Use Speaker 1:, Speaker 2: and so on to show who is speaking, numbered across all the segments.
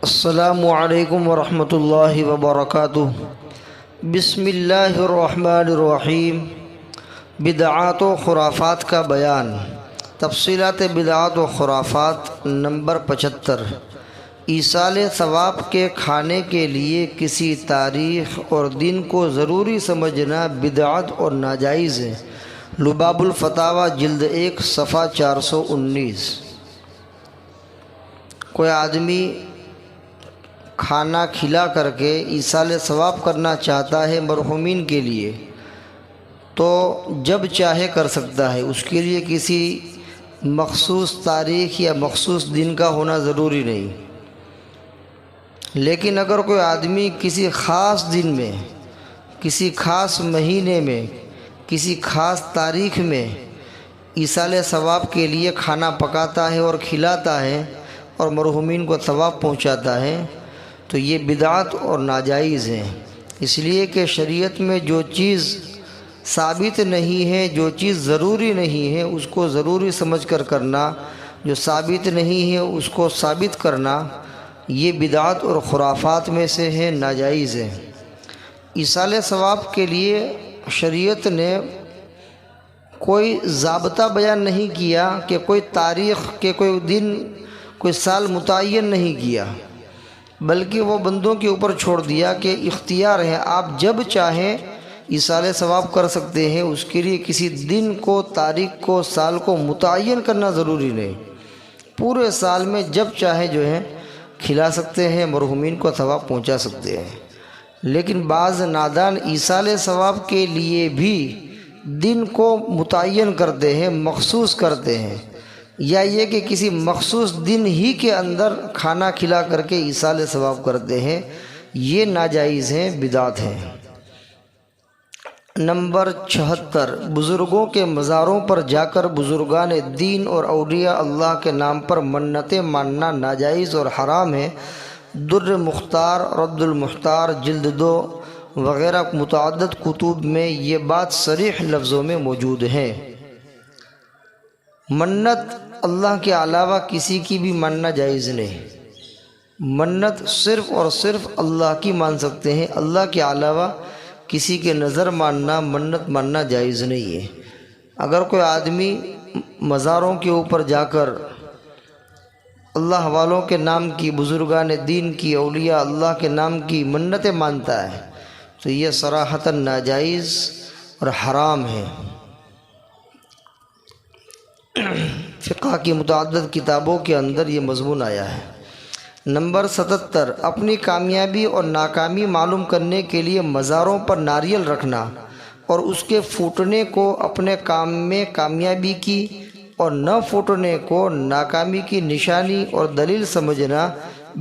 Speaker 1: السلام علیکم ورحمۃ اللہ وبرکاتہ۔ بسم اللہ الرحمن الرحیم۔ بدعات و خرافات کا بیان۔ تفصیلات بدعات و خرافات نمبر 75۔ ایصال ثواب کے کھانے کے لیے کسی تاریخ اور دن کو ضروری سمجھنا بدعت اور ناجائز ہے۔ لباب الفتاوی جلد 1 صفحہ 419۔ کوئی آدمی کھانا کھلا کر کے ایصال ثواب کرنا چاہتا ہے مرحومین کے لیے تو جب چاہے کر سکتا ہے، اس کے لیے کسی مخصوص تاریخ یا مخصوص دن کا ہونا ضروری نہیں۔ لیکن اگر کوئی آدمی کسی خاص دن میں، کسی خاص مہینے میں، کسی خاص تاریخ میں ایصال ثواب کے لیے کھانا پکاتا ہے اور کھلاتا ہے اور مرحومین کو ثواب پہنچاتا ہے تو یہ بدعت اور ناجائز ہے، اس لیے کہ شریعت میں جو چیز ثابت نہیں ہے، جو چیز ضروری نہیں ہے، اس کو ضروری سمجھ کر کرنا، جو ثابت نہیں ہے اس کو ثابت کرنا، یہ بدعت اور خرافات میں سے ہے، ناجائز ہے۔ ایصال ثواب کے لیے شریعت نے کوئی ضابطہ بیان نہیں کیا کہ کوئی تاریخ کے کوئی دن، کوئی سال متعین نہیں کیا، بلکہ وہ بندوں کے اوپر چھوڑ دیا کہ اختیار ہے، آپ جب چاہیں ایصال ثواب کر سکتے ہیں، اس کے لیے کسی دن کو، تاریخ کو، سال کو متعین کرنا ضروری نہیں۔ پورے سال میں جب چاہے جو ہے کھلا سکتے ہیں، مرحومین کو ثواب پہنچا سکتے ہیں۔ لیکن بعض نادان ایصال ثواب کے لیے بھی دن کو متعین کرتے ہیں، مخصوص کرتے ہیں، یا یہ کہ کسی مخصوص دن ہی کے اندر کھانا کھلا کر کے ایصال ثواب کرتے ہیں، یہ ناجائز ہیں، بدعت ہیں۔ نمبر 76۔ بزرگوں کے مزاروں پر جا کر بزرگان دین اور اولیاء اللہ کے نام پر منتیں ماننا ناجائز اور حرام ہے۔ در مختار، رد المختار جلد 2 وغیرہ متعدد کتب میں یہ بات صریح لفظوں میں موجود ہے۔ منت اللہ کے علاوہ کسی کی بھی ماننا جائز نہیں۔ منت صرف اور صرف اللہ کی مان سکتے ہیں، اللہ کے علاوہ کسی کے نظر ماننا، منت ماننا جائز نہیں ہے۔ اگر کوئی آدمی مزاروں کے اوپر جا کر اللہ والوں کے نام کی، بزرگان دین کی، اولیاء اللہ کے نام کی منتیں مانتا ہے تو یہ صراحتاً ناجائز اور حرام ہے۔ فقہ کی متعدد کتابوں کے اندر یہ مضمون آیا ہے۔ نمبر 77۔ اپنی کامیابی اور ناکامی معلوم کرنے کے لیے مزاروں پر ناریل رکھنا اور اس کے پھوٹنے کو اپنے کام میں کامیابی کی اور نہ پھوٹنے کو ناکامی کی نشانی اور دلیل سمجھنا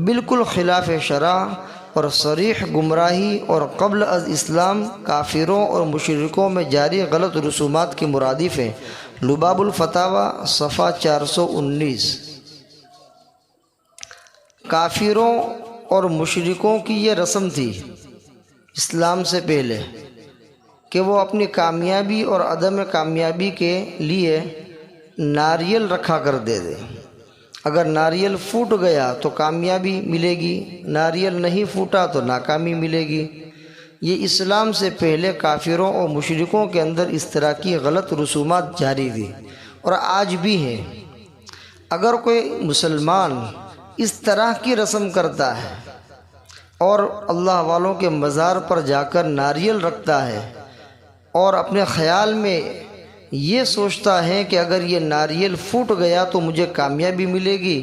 Speaker 1: بالکل خلاف شرع اور صریح گمراہی اور قبل از اسلام کافروں اور مشرکوں میں جاری غلط رسومات کے مرادف ہیں۔ لباب الفتاوی صفحہ 419۔ کافروں اور مشرکوں کی یہ رسم تھی اسلام سے پہلے کہ وہ اپنی کامیابی اور عدم کامیابی کے لیے ناریل رکھا کرتے تھے۔ اگر ناریل پھوٹ گیا تو کامیابی ملے گی، ناریل نہیں پھوٹا تو ناکامی ملے گی۔ یہ اسلام سے پہلے کافروں اور مشرکوں کے اندر اس طرح کی غلط رسومات جاری تھی اور آج بھی ہیں۔ اگر کوئی مسلمان اس طرح کی رسم کرتا ہے اور اللہ والوں کے مزار پر جا کر ناریل رکھتا ہے اور اپنے خیال میں یہ سوچتا ہے کہ اگر یہ ناریل پھوٹ گیا تو مجھے کامیابی ملے گی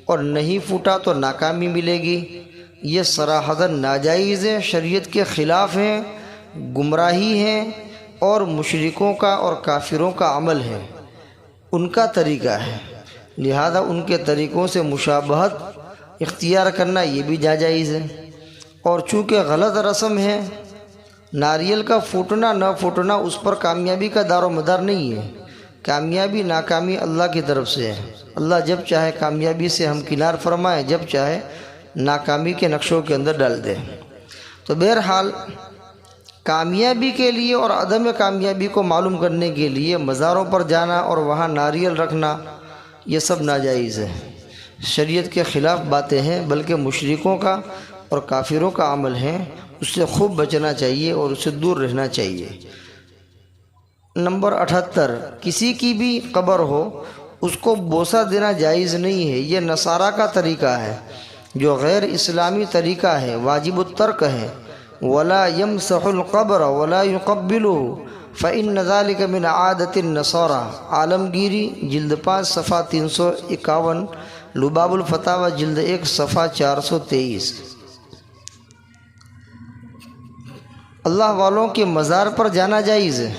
Speaker 1: اور نہیں پھوٹا تو ناکامی ملے گی، یہ صراحتاً ناجائز ہے، شریعت کے خلاف ہیں، گمراہی ہے اور مشرکوں کا اور کافروں کا عمل ہے، ان کا طریقہ ہے، لہذا ان کے طریقوں سے مشابہت اختیار کرنا یہ بھی ناجائز ہے۔ اور چونکہ غلط رسم ہے، ناریل کا پھوٹنا نہ پھوٹنا اس پر کامیابی کا دار و مدار نہیں ہے، کامیابی ناکامی اللہ کی طرف سے ہے۔ اللہ جب چاہے کامیابی سے ہمکنار فرمائے، جب چاہے ناکامی کے نقشوں کے اندر ڈال دے۔ تو بہرحال کامیابی کے لیے اور عدم کامیابی کو معلوم کرنے کے لیے مزاروں پر جانا اور وہاں ناریل رکھنا یہ سب ناجائز ہے۔ شریعت کے خلاف باتیں ہیں، بلکہ مشرکوں کا اور کافروں کا عمل ہے، اس سے خوب بچنا چاہیے اور اس سے دور رہنا چاہیے۔ نمبر 78، کسی کی بھی قبر ہو اس کو بوسہ دینا جائز نہیں ہے، یہ نصارہ کا طریقہ ہے جو غیر اسلامی طریقہ ہے، واجب الترک ہے۔ ولا يمسح القبر ولا يقبله فإن ذلك من عادة النصارى، عالمگیری جلد 5 صفحہ 351، لباب الفتاوی جلد 1 صفحہ 423۔ اللہ والوں کے مزار پر جانا جائز ہے،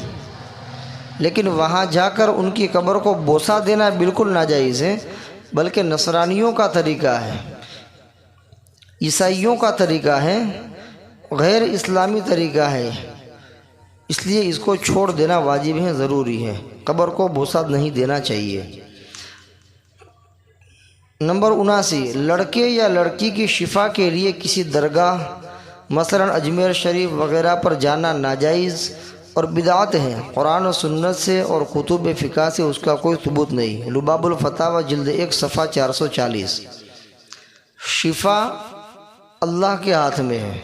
Speaker 1: لیکن وہاں جا کر ان کی قبر کو بوسہ دینا بالکل ناجائز ہے، بلکہ نصرانیوں کا طریقہ ہے، عیسائیوں کا طریقہ ہے، غیر اسلامی طریقہ ہے، اس لیے اس کو چھوڑ دینا واجب ہے، ضروری ہے، قبر کو بوسہ نہیں دینا چاہیے۔ نمبر 79، لڑکے یا لڑکی کی شفا کے لیے کسی درگاہ مثلا اجمیر شریف وغیرہ پر جانا ناجائز اور بدعت ہے، قرآن و سنت سے اور کتب فقہ سے اس کا کوئی ثبوت نہیں۔ لباب الفتاوی جلد 1 صفحہ 440۔ شفا اللہ کے ہاتھ میں ہے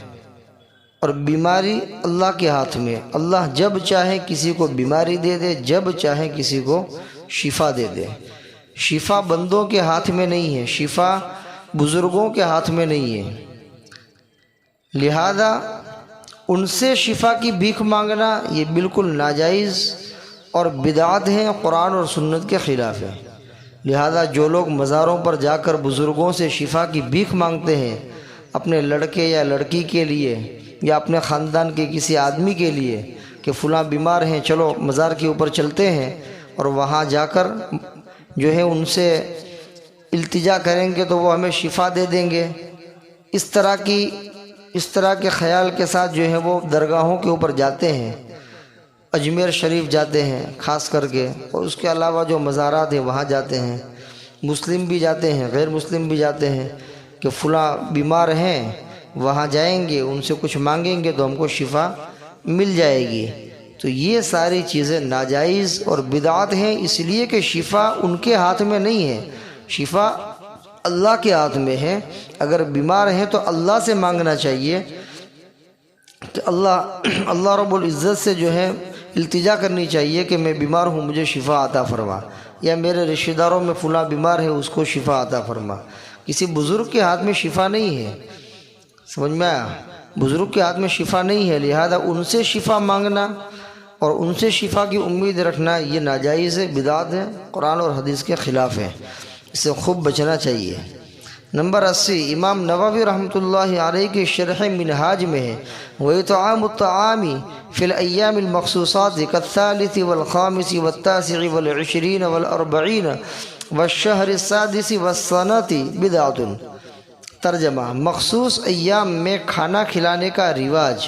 Speaker 1: اور بیماری اللہ کے ہاتھ میں، اللہ جب چاہے کسی کو بیماری دے دے، جب چاہے کسی کو شفا دے دے۔ شفا بندوں کے ہاتھ میں نہیں ہے، شفا بزرگوں کے ہاتھ میں نہیں ہے، لہذا ان سے شفا کی بھیک مانگنا یہ بالکل ناجائز اور بدعت ہے، قرآن اور سنت کے خلاف ہے۔ لہذا جو لوگ مزاروں پر جا کر بزرگوں سے شفا کی بھیک مانگتے ہیں اپنے لڑکے یا لڑکی کے لیے یا اپنے خاندان کے کسی آدمی کے لیے کہ فلاں بیمار ہیں، چلو مزار کے اوپر چلتے ہیں اور وہاں جا کر جو ہے ان سے التجا کریں گے تو وہ ہمیں شفا دے دیں گے، اس طرح کے خیال کے ساتھ جو ہے وہ درگاہوں کے اوپر جاتے ہیں، اجمیر شریف جاتے ہیں خاص کر کے، اور اس کے علاوہ جو مزارات ہیں وہاں جاتے ہیں، مسلم بھی جاتے ہیں غیر مسلم بھی جاتے ہیں کہ فلاں بیمار ہیں وہاں جائیں گے، ان سے کچھ مانگیں گے تو ہم کو شفا مل جائے گی۔ تو یہ ساری چیزیں ناجائز اور بدعت ہیں، اس لیے کہ شفا ان کے ہاتھ میں نہیں ہے، شفا اللہ کے ہاتھ میں ہے۔ اگر بیمار ہیں تو اللہ سے مانگنا چاہیے کہ اللہ رب العزت سے جو ہے التجا کرنی چاہیے کہ میں بیمار ہوں، مجھے شفا عطا فرما، یا میرے رشتہ داروں میں فلاں بیمار ہے اس کو شفا عطا فرما۔ کسی بزرگ کے ہاتھ میں شفا نہیں ہے، سمجھ میں آیا؟ بزرگ کے ہاتھ میں شفا نہیں ہے، لہذا ان سے شفا مانگنا اور ان سے شفا کی امید رکھنا یہ ناجائز ہے، بدعت ہے، قرآن اور حدیث کے خلاف ہے، اس سے خوب بچنا چاہیے۔ نمبر 80، امام نووی رحمۃ اللہ علیہ کی شرح منہاج میں ہے وَإِطْعَامُ الطَّعَامِ فِي الْأَيَّامِ الْمَخْصُوصَاتِ كَالثَّالِثِ وَالْخَامِسِ وَالتَّاسِعِ وَالْعِشْرِينَ وَالْأَرْبَعِينَ وَالشَّهْرِ السَّادِسِ وَالسَّنَةِ بِدْعَةٌ۔ ترجمہ، مخصوص ایام میں کھانا کھلانے کا رواج،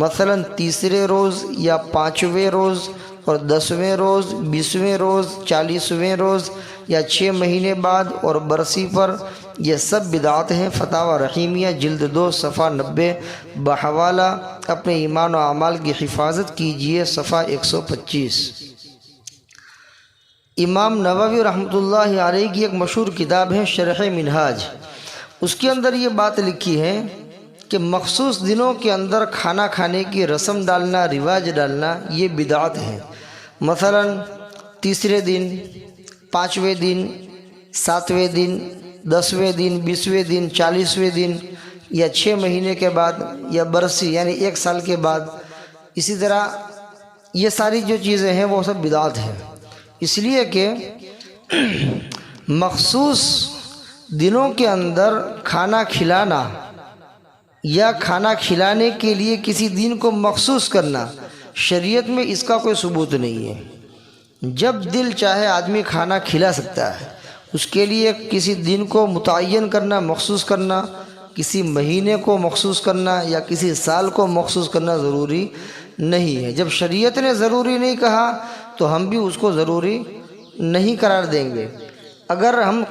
Speaker 1: مثلا تیسرے روز یا 5ویں روز اور 10ویں روز، 20ویں روز، 40ویں روز یا 6 مہینے بعد اور برسی پر، یہ سب بدعات ہیں۔ فتاوی رحیمیہ جلد 2 صفحہ 90، بحوالہ اپنے ایمان و اعمال کی حفاظت کیجیے صفحہ 125۔ امام نووی رحمۃ اللہ علیہ کی ایک مشہور کتاب ہے شرح منہاج، اس کے اندر یہ بات لکھی ہے کہ مخصوص دنوں کے اندر کھانا کھانے کی رسم ڈالنا، رواج ڈالنا یہ بدعت ہے۔ مثلا تیسرے دن، 5ویں دن، 7ویں دن، 10ویں دن، 20ویں دن، 40ویں دن یا 6 مہینے کے بعد یا برسی یعنی 1 سال کے بعد، اسی طرح یہ ساری جو چیزیں ہیں وہ سب بدعت ہیں، اس لیے کہ مخصوص دنوں کے اندر کھانا کھلانا یا کھانا کھلانے کے لیے کسی دن کو مخصوص کرنا، شریعت میں اس کا کوئی ثبوت نہیں ہے۔ جب دل چاہے آدمی کھانا کھلا سکتا ہے، اس کے لیے کسی دن کو متعین کرنا، مخصوص کرنا، کسی مہینے کو مخصوص کرنا یا کسی سال کو مخصوص کرنا ضروری نہیں ہے۔ جب شریعت نے ضروری نہیں کہا تو ہم بھی اس کو ضروری نہیں قرار دیں گے۔ اگر ہم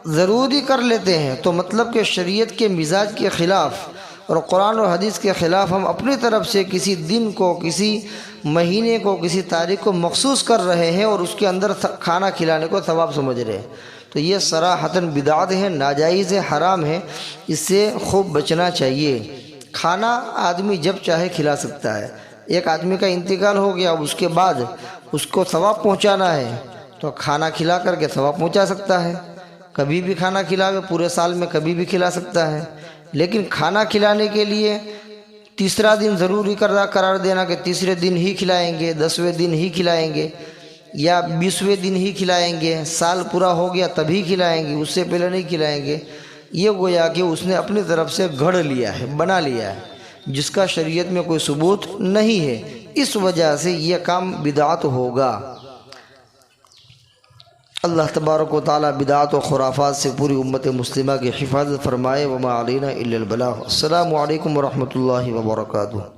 Speaker 1: ضروری کر لیتے ہیں تو مطلب کہ شریعت کے مزاج کے خلاف اور قرآن و حدیث کے خلاف ہم اپنی طرف سے کسی دن کو، کسی مہینے کو، کسی تاریخ کو مخصوص کر رہے ہیں اور اس کے اندر کھانا کھلانے کو ثواب سمجھ رہے ہیں۔ تو یہ صراحتاً بدعت ہے، ناجائز ہے، حرام ہے، اس سے خوب بچنا چاہیے۔ کھانا آدمی جب چاہے کھلا سکتا ہے۔ ایک آدمی کا انتقال ہو گیا، اس کے بعد اس کو ثواب پہنچانا ہے تو کھانا کھلا کر کے ثواب پہنچا سکتا ہے۔ کبھی بھی کھانا کھلاوے، پورے سال میں کبھی بھی کھلا سکتا ہے۔ لیکن کھانا کھلانے کے لیے تیسرا دن ضروری قرار دینا کہ تیسرے دن ہی کھلائیں گے، 10ویں دن ہی کھلائیں گے یا 20ویں دن ہی کھلائیں گے، سال پورا ہو گیا تبھی کھلائیں گے، اس سے پہلے نہیں کھلائیں گے، یہ گویا کہ اس نے اپنی طرف سے گھڑ لیا ہے، بنا لیا ہے، جس کا شریعت میں کوئی ثبوت نہیں ہے۔ اس وجہ سے یہ کام بدعت ہوگا۔ اللہ تبارک و تعالی بدعات و خرافات سے پوری امت مسلمہ کی حفاظت فرمائے۔ وما علینا الا البلاغ۔ السلام علیکم ورحمۃ اللہ وبرکاتہ۔